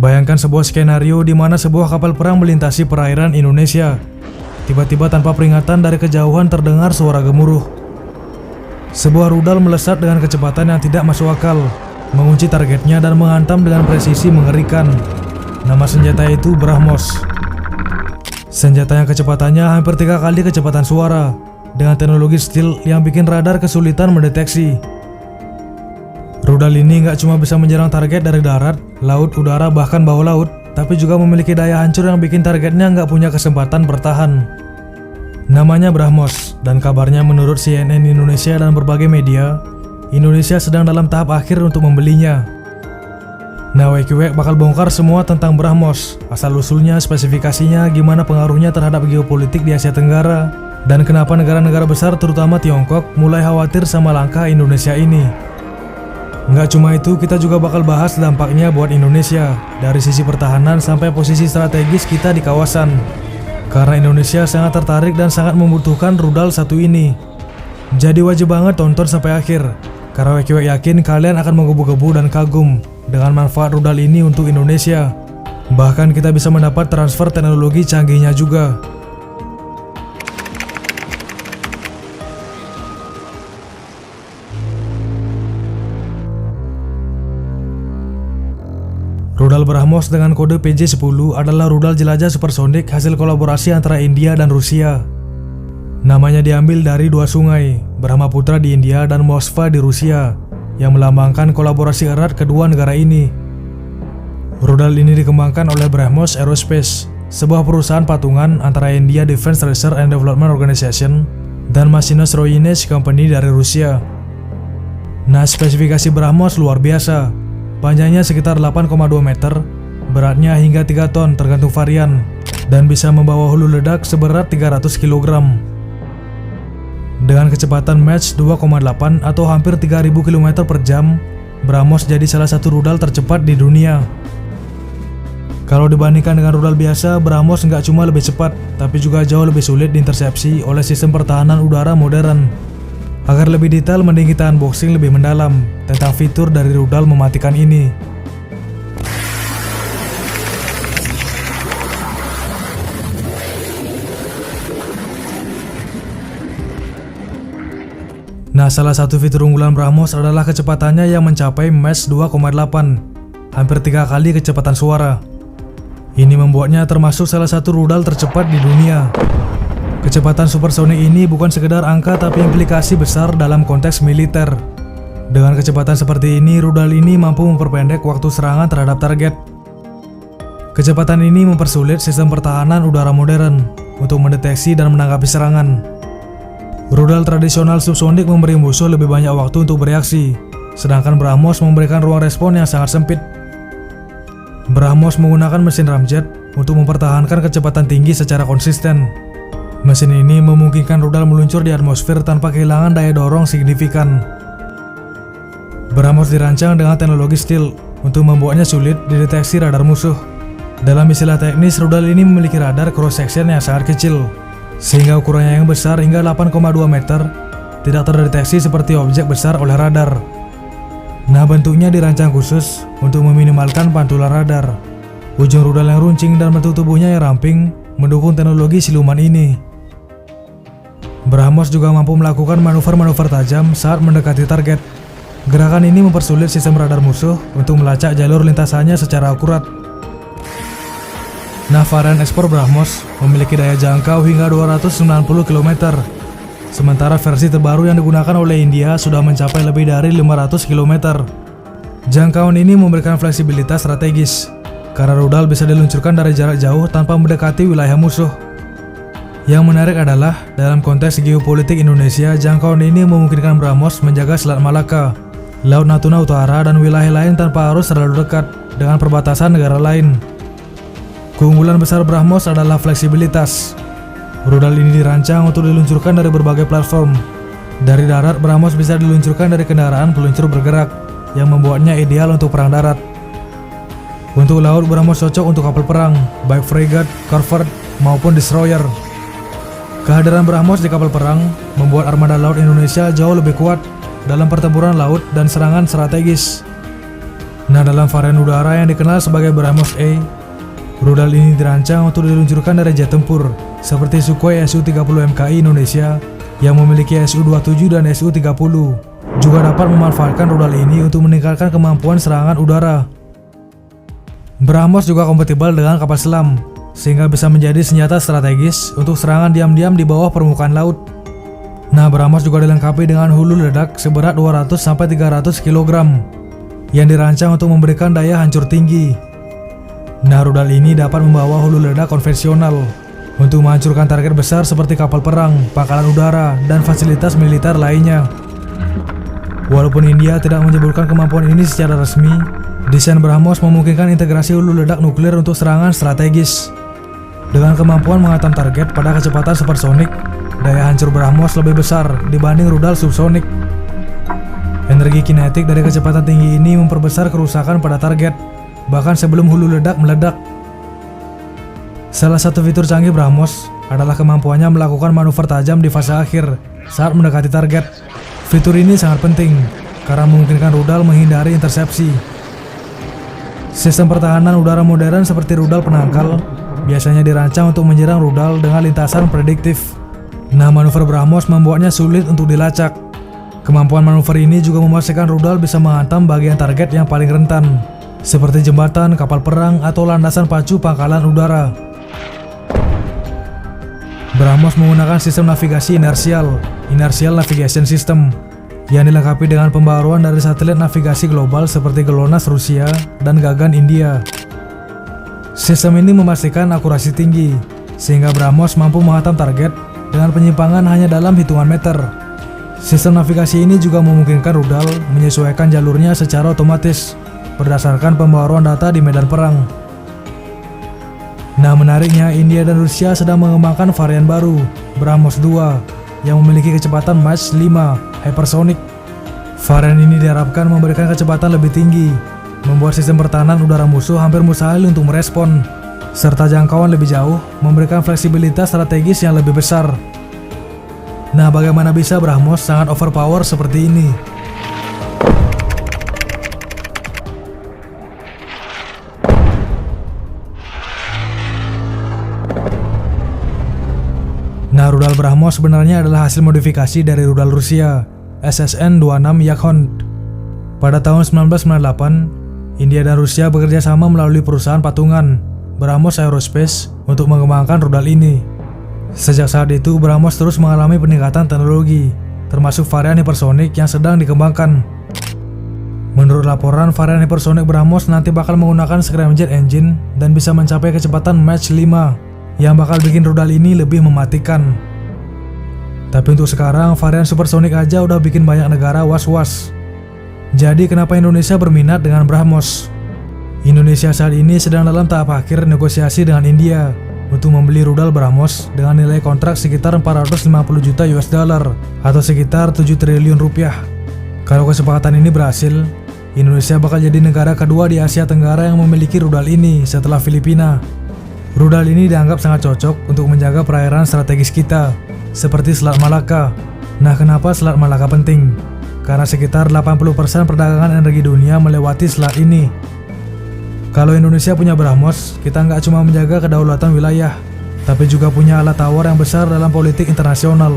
Bayangkan sebuah skenario di mana sebuah kapal perang melintasi perairan Indonesia. Tiba-tiba tanpa peringatan dari kejauhan terdengar suara gemuruh. Sebuah rudal melesat dengan kecepatan yang tidak masuk akal, mengunci targetnya dan menghantam dengan presisi mengerikan. Nama senjata itu BrahMos. Senjata yang kecepatannya hampir 3 kali kecepatan suara, dengan teknologi stealth yang bikin radar kesulitan mendeteksi. Rudal ini nggak cuma bisa menyerang target dari darat, laut, udara, bahkan bawah laut, tapi juga memiliki daya hancur yang bikin targetnya nggak punya kesempatan bertahan. Namanya BrahMos, dan kabarnya menurut CNN Indonesia dan berbagai media, Indonesia sedang dalam tahap akhir untuk membelinya. Nah, Weki bakal bongkar semua tentang BrahMos, asal-usulnya, spesifikasinya, gimana pengaruhnya terhadap geopolitik di Asia Tenggara, dan kenapa negara-negara besar terutama Tiongkok mulai khawatir sama langkah Indonesia ini. Nggak cuma itu, kita juga bakal bahas dampaknya buat Indonesia, dari sisi pertahanan sampai posisi strategis kita di kawasan. Karena Indonesia sangat tertarik dan sangat membutuhkan rudal satu ini. Jadi wajib banget tonton sampai akhir, karena Weki yakin kalian akan menggebu-gebu dan kagum dengan manfaat rudal ini untuk Indonesia. Bahkan kita bisa mendapat transfer teknologi canggihnya juga. Rudal BrahMos dengan kode PJ-10 adalah rudal jelajah supersonik hasil kolaborasi antara India dan Rusia. Namanya diambil dari 2 sungai, Brahmaputra di India dan Moskva di Rusia, yang melambangkan kolaborasi erat kedua negara ini. Rudal ini dikembangkan oleh BrahMos Aerospace, sebuah perusahaan patungan antara India Defense Research and Development Organization dan Machines Royinets Company dari Rusia. Nah, spesifikasi BrahMos luar biasa. Panjangnya sekitar 8,2 meter, beratnya hingga 3 ton tergantung varian, dan bisa membawa hulu ledak seberat 300 kg. Dengan kecepatan Mach 2,8 atau hampir 3000 km per jam, BrahMos jadi salah satu rudal tercepat di dunia. Kalau dibandingkan dengan rudal biasa, BrahMos nggak cuma lebih cepat, tapi juga jauh lebih sulit diintersepsi oleh sistem pertahanan udara modern. Agar lebih detail, mending kita unboxing lebih mendalam tentang fitur dari rudal mematikan ini. Nah, salah satu fitur unggulan BrahMos adalah kecepatannya yang mencapai Mach 2,8, hampir 3 kali kecepatan suara. Ini membuatnya termasuk salah satu rudal tercepat di dunia. Kecepatan supersonik ini bukan sekedar angka tapi implikasi besar dalam konteks militer. Dengan kecepatan seperti ini, rudal ini mampu memperpendek waktu serangan terhadap target. Kecepatan ini mempersulit sistem pertahanan udara modern untuk mendeteksi dan menanggapi serangan. Rudal tradisional subsonik memberi musuh lebih banyak waktu untuk bereaksi, sedangkan BrahMos memberikan ruang respon yang sangat sempit. BrahMos menggunakan mesin ramjet untuk mempertahankan kecepatan tinggi secara konsisten. Mesin ini memungkinkan rudal meluncur di atmosfer tanpa kehilangan daya dorong signifikan. BrahMos dirancang dengan teknologi stealth untuk membuatnya sulit dideteksi radar musuh. Dalam istilah teknis, rudal ini memiliki radar cross section yang sangat kecil, sehingga ukurannya yang besar hingga 8,2 meter tidak terdeteksi seperti objek besar oleh radar. Nah, bentuknya dirancang khusus untuk meminimalkan pantulan radar. Ujung rudal yang runcing dan bentuk tubuhnya yang ramping mendukung teknologi siluman ini. BrahMos juga mampu melakukan manuver-manuver tajam saat mendekati target. Gerakan ini mempersulit sistem radar musuh untuk melacak jalur lintasannya secara akurat. Nah, varian ekspor BrahMos memiliki daya jangkau hingga 290 km. Sementara versi terbaru yang digunakan oleh India sudah mencapai lebih dari 500 km. Jangkauan ini memberikan fleksibilitas strategis, karena rudal bisa diluncurkan dari jarak jauh tanpa mendekati wilayah musuh. Yang menarik adalah, dalam konteks geopolitik Indonesia, jangkauan ini memungkinkan BrahMos menjaga Selat Malaka, Laut Natuna Utara, dan wilayah lain tanpa harus terlalu dekat dengan perbatasan negara lain. Keunggulan besar BrahMos adalah fleksibilitas. Rudal ini dirancang untuk diluncurkan dari berbagai platform. Dari darat, BrahMos bisa diluncurkan dari kendaraan peluncur bergerak, yang membuatnya ideal untuk perang darat. Untuk laut, BrahMos cocok untuk kapal perang, baik frigate, corvette, maupun destroyer. Kehadiran BrahMos di kapal perang membuat armada laut Indonesia jauh lebih kuat dalam pertempuran laut dan serangan strategis. Nah, dalam varian udara yang dikenal sebagai BrahMos A, rudal ini dirancang untuk diluncurkan dari jet tempur seperti Sukhoi Su-30 MKI Indonesia yang memiliki Su-27 dan Su-30. Juga dapat memanfaatkan rudal ini untuk meningkatkan kemampuan serangan udara. BrahMos juga kompatibel dengan kapal selam, sehingga bisa menjadi senjata strategis untuk serangan diam-diam di bawah permukaan laut. Nah, BrahMos juga dilengkapi dengan hulu ledak seberat 200-300 kg yang dirancang untuk memberikan daya hancur tinggi. Nah, rudal ini dapat membawa hulu ledak konvensional untuk menghancurkan target besar seperti kapal perang, pangkalan udara, dan fasilitas militer lainnya. Walaupun India tidak menyebutkan kemampuan ini secara resmi, desain BrahMos memungkinkan integrasi hulu ledak nuklir untuk serangan strategis. Dengan kemampuan menghantam target pada kecepatan supersonik, daya hancur BrahMos lebih besar dibanding rudal subsonik. Energi kinetik dari kecepatan tinggi ini memperbesar kerusakan pada target, bahkan sebelum hulu ledak meledak. Salah satu fitur canggih BrahMos adalah kemampuannya melakukan manuver tajam di fase akhir saat mendekati target. Fitur ini sangat penting karena memungkinkan rudal menghindari intersepsi. Sistem pertahanan udara modern seperti rudal penangkal biasanya dirancang untuk menyerang rudal dengan lintasan prediktif. Nah, manuver BrahMos membuatnya sulit untuk dilacak. Kemampuan manuver ini juga memastikan rudal bisa menghantam bagian target yang paling rentan, seperti jembatan, kapal perang, atau landasan pacu pangkalan udara. BrahMos menggunakan sistem navigasi inersial, Inertial Navigation System, yang dilengkapi dengan pembaruan dari satelit navigasi global seperti GLONASS Rusia dan Gagan India. Sistem ini memastikan akurasi tinggi, sehingga BrahMos mampu menghantam target dengan penyimpangan hanya dalam hitungan meter. Sistem navigasi ini juga memungkinkan rudal menyesuaikan jalurnya secara otomatis berdasarkan pembaruan data di medan perang. Nah, menariknya, India dan Rusia sedang mengembangkan varian baru, BrahMos 2, yang memiliki kecepatan Mach 5 hypersonic. Varian ini diharapkan memberikan kecepatan lebih tinggi, membuat sistem pertahanan udara musuh hampir mustahil untuk merespon, serta jangkauan lebih jauh, memberikan fleksibilitas strategis yang lebih besar. Nah, bagaimana bisa BrahMos sangat overpower seperti ini? Nah, rudal BrahMos sebenarnya adalah hasil modifikasi dari rudal Rusia, SSN-26 Yakhont. Pada tahun 1998, India dan Rusia bekerja sama melalui perusahaan patungan, BrahMos Aerospace, untuk mengembangkan rudal ini. Sejak saat itu, BrahMos terus mengalami peningkatan teknologi, termasuk varian hipersonik yang sedang dikembangkan. Menurut laporan, varian hipersonik BrahMos nanti bakal menggunakan scramjet engine dan bisa mencapai kecepatan Mach 5, yang bakal bikin rudal ini lebih mematikan. Tapi untuk sekarang, varian supersonik aja udah bikin banyak negara was-was. Jadi kenapa Indonesia berminat dengan BrahMos? Indonesia saat ini sedang dalam tahap akhir negosiasi dengan India untuk membeli rudal BrahMos dengan nilai kontrak sekitar 450 juta US dollar atau sekitar 7 triliun rupiah. Kalau kesepakatan ini berhasil, Indonesia bakal jadi negara kedua di Asia Tenggara yang memiliki rudal ini setelah Filipina. Rudal ini dianggap sangat cocok untuk menjaga perairan strategis kita, seperti Selat Malaka. Nah, kenapa Selat Malaka penting? Karena sekitar 80% perdagangan energi dunia melewati selat ini. Kalau Indonesia punya BrahMos, kita nggak cuma menjaga kedaulatan wilayah, tapi juga punya alat tawar yang besar dalam politik internasional.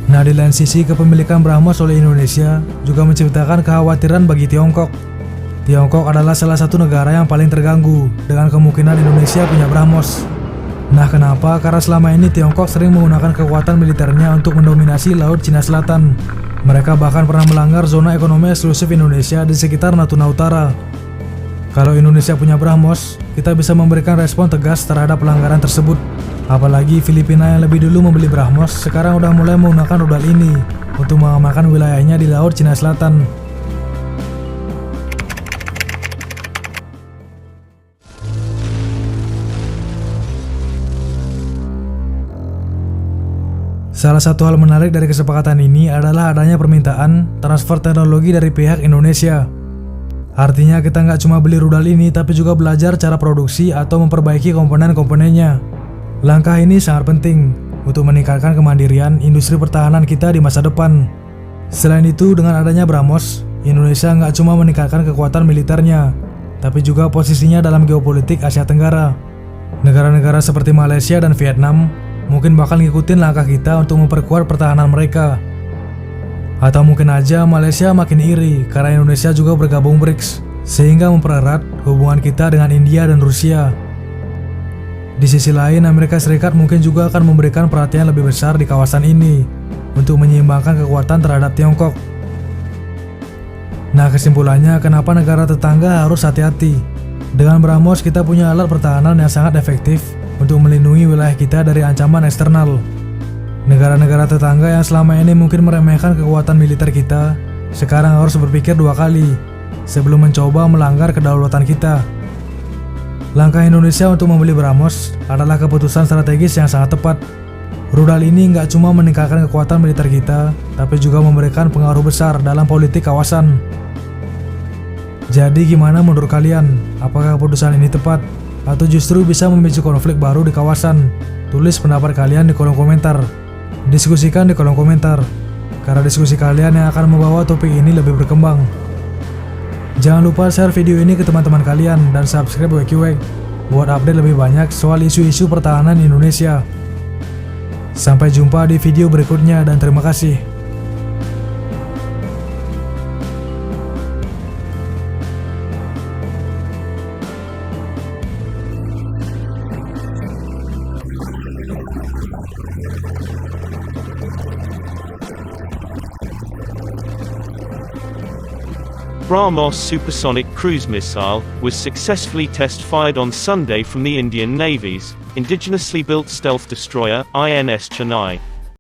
Nah, di lain sisi, kepemilikan BrahMos oleh Indonesia juga menciptakan kekhawatiran bagi Tiongkok. Tiongkok adalah salah satu negara yang paling terganggu dengan kemungkinan Indonesia punya BrahMos. Nah, kenapa? Karena selama ini Tiongkok sering menggunakan kekuatan militernya untuk mendominasi Laut Cina Selatan. Mereka bahkan pernah melanggar zona ekonomi eksklusif Indonesia di sekitar Natuna Utara. Kalau Indonesia punya BrahMos, kita bisa memberikan respon tegas terhadap pelanggaran tersebut. Apalagi Filipina yang lebih dulu membeli BrahMos sekarang udah mulai menggunakan rudal ini untuk mengamankan wilayahnya di Laut Cina Selatan. Salah satu hal menarik dari kesepakatan ini adalah adanya permintaan transfer teknologi dari pihak Indonesia. Artinya kita nggak cuma beli rudal ini, tapi juga belajar cara produksi atau memperbaiki komponen-komponennya. Langkah ini sangat penting untuk meningkatkan kemandirian industri pertahanan kita di masa depan. Selain itu, dengan adanya BrahMos, Indonesia nggak cuma meningkatkan kekuatan militernya, tapi juga posisinya dalam geopolitik Asia Tenggara. Negara-negara seperti Malaysia dan Vietnam mungkin bakal ngikutin langkah kita untuk memperkuat pertahanan mereka. Atau mungkin aja Malaysia makin iri karena Indonesia juga bergabung BRICS, sehingga mempererat hubungan kita dengan India dan Rusia. Di sisi lain, Amerika Serikat mungkin juga akan memberikan perhatian lebih besar di kawasan ini untuk menyeimbangkan kekuatan terhadap Tiongkok. Nah, kesimpulannya, kenapa negara tetangga harus hati-hati? Dengan BrahMos, kita punya alat pertahanan yang sangat efektif untuk melindungi wilayah kita dari ancaman eksternal. Negara-negara tetangga yang selama ini mungkin meremehkan kekuatan militer kita, sekarang harus berpikir 2 kali sebelum mencoba melanggar kedaulatan kita. Langkah Indonesia untuk membeli BrahMos adalah keputusan strategis yang sangat tepat. Rudal ini nggak cuma meningkatkan kekuatan militer kita, tapi juga memberikan pengaruh besar dalam politik kawasan. Jadi gimana menurut kalian? Apakah keputusan ini tepat? Atau justru bisa memicu konflik baru di kawasan? Tulis pendapat kalian di kolom komentar. Diskusikan di kolom komentar, karena diskusi kalian yang akan membawa topik ini lebih berkembang. Jangan lupa share video ini ke teman-teman kalian dan subscribe WQWEG buat update lebih banyak soal isu-isu pertahanan Indonesia. Sampai jumpa di video berikutnya dan terima kasih. BrahMos supersonic cruise missile was successfully test-fired on Sunday from the Indian Navy's indigenously built stealth destroyer, INS Chennai.